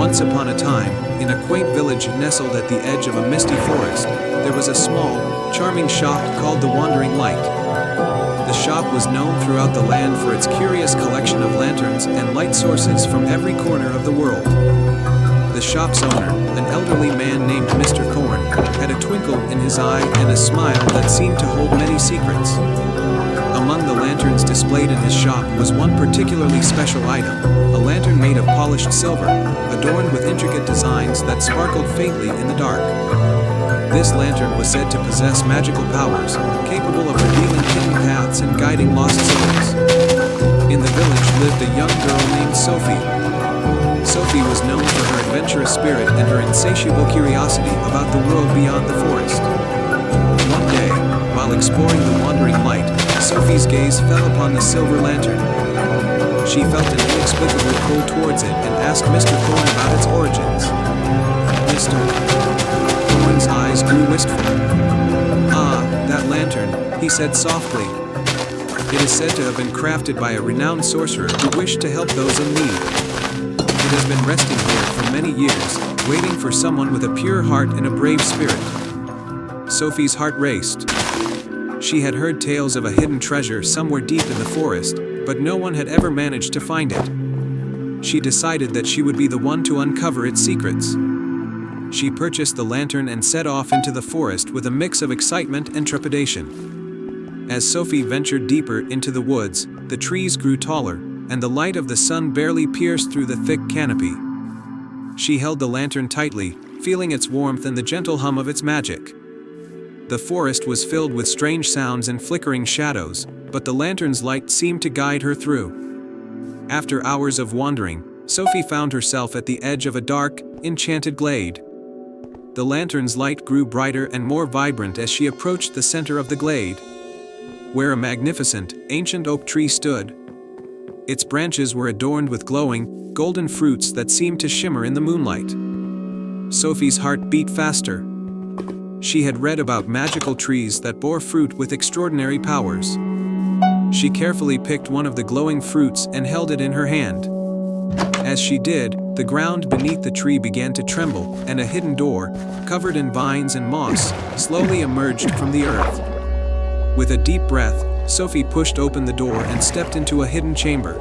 Once upon a time, in a quaint village nestled at the edge of a misty forest, there was a small, charming shop called the Wandering Light. The shop was known throughout the land for its curious collection of lanterns and light sources from every corner of the world. The shop's owner, an elderly man named Mr. Thorne, had a twinkle in his eye and a smile that seemed to hold many secrets. Among the lanterns displayed in his shop was one particularly special item, a lantern made of polished silver, adorned with intricate designs that sparkled faintly in the dark. This lantern was said to possess magical powers, capable of revealing hidden paths and guiding lost souls. In the village lived a young girl named Sophie. Sophie was known for her adventurous spirit and her insatiable curiosity about the world beyond the forest. One day, while exploring the Wandering Light, Sophie's gaze fell upon the silver lantern. She felt an inexplicable pull towards it and asked Mr. Thorne about its origins. Mr. Thorne's eyes grew wistful. "Ah, that lantern," he said softly. "It is said to have been crafted by a renowned sorcerer who wished to help those in need. It has been resting here for many years, waiting for someone with a pure heart and a brave spirit." Sophie's heart raced. She had heard tales of a hidden treasure somewhere deep in the forest, but no one had ever managed to find it. She decided that she would be the one to uncover its secrets. She purchased the lantern and set off into the forest with a mix of excitement and trepidation. As Sophie ventured deeper into the woods, the trees grew taller, and the light of the sun barely pierced through the thick canopy. She held the lantern tightly, feeling its warmth and the gentle hum of its magic. The forest was filled with strange sounds and flickering shadows, but the lantern's light seemed to guide her through. After hours of wandering, Sophie found herself at the edge of a dark, enchanted glade. The lantern's light grew brighter and more vibrant as she approached the center of the glade, where a magnificent, ancient oak tree stood. Its branches were adorned with glowing, golden fruits that seemed to shimmer in the moonlight. Sophie's heart beat faster. She had read about magical trees that bore fruit with extraordinary powers. She carefully picked one of the glowing fruits and held it in her hand. As she did, the ground beneath the tree began to tremble, and a hidden door, covered in vines and moss, slowly emerged from the earth. With a deep breath, Sophie pushed open the door and stepped into a hidden chamber.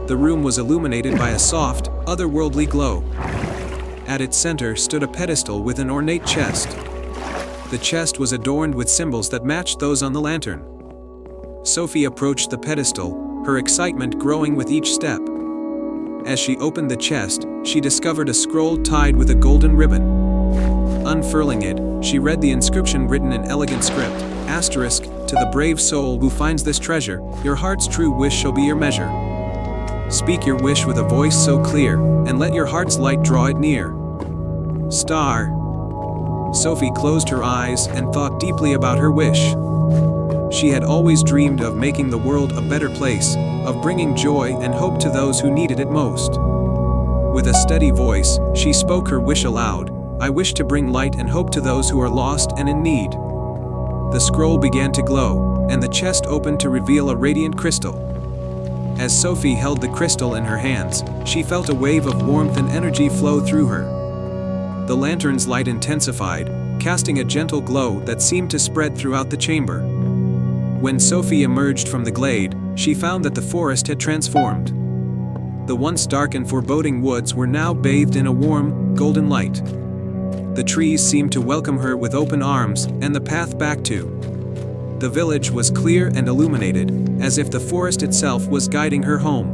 The room was illuminated by a soft, otherworldly glow. At its center stood a pedestal with an ornate chest. The chest was adorned with symbols that matched those on the lantern. Sophie approached the pedestal, her excitement growing with each step. As she opened the chest, she discovered a scroll tied with a golden ribbon. Unfurling it, she read the inscription written in elegant script, asterisk, "To the brave soul who finds this treasure, your heart's true wish shall be your measure. Speak your wish with a voice so clear, and let your heart's light draw it near. Star." Sophie closed her eyes and thought deeply about her wish. She had always dreamed of making the world a better place, of bringing joy and hope to those who needed it most. With a steady voice, she spoke her wish aloud, "I wish to bring light and hope to those who are lost and in need." The scroll began to glow, and the chest opened to reveal a radiant crystal. As Sophie held the crystal in her hands, she felt a wave of warmth and energy flow through her. The lantern's light intensified, casting a gentle glow that seemed to spread throughout the chamber. When Sophie emerged from the glade, she found that the forest had transformed. The once dark and foreboding woods were now bathed in a warm, golden light. The trees seemed to welcome her with open arms, and the path back to the village was clear and illuminated, as if the forest itself was guiding her home.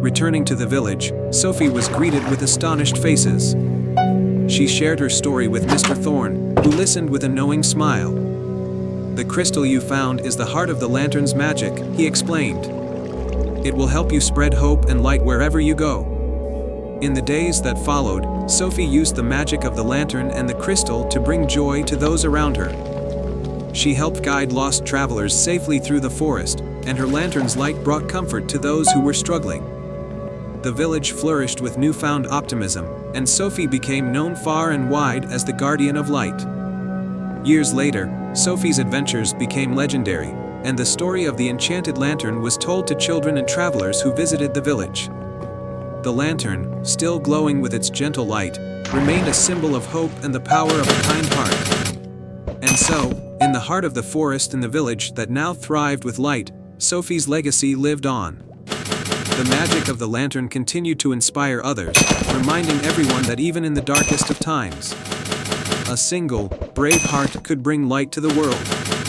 Returning to the village, Sophie was greeted with astonished faces. She shared her story with Mr. Thorne, who listened with a knowing smile. "The crystal you found is the heart of the lantern's magic," he explained. "It will help you spread hope and light wherever you go." In the days that followed, Sophie used the magic of the lantern and the crystal to bring joy to those around her. She helped guide lost travelers safely through the forest, and her lantern's light brought comfort to those who were struggling. The village flourished with newfound optimism, and Sophie became known far and wide as the guardian of light. Years later, Sophie's adventures became legendary, and the story of the enchanted lantern was told to children and travelers who visited the village. The lantern, still glowing with its gentle light, remained a symbol of hope and the power of a kind heart. And so, in the heart of the forest in the village that now thrived with light, Sophie's legacy lived on. The magic of the lantern continued to inspire others, reminding everyone that even in the darkest of times, a single, brave heart could bring light to the world.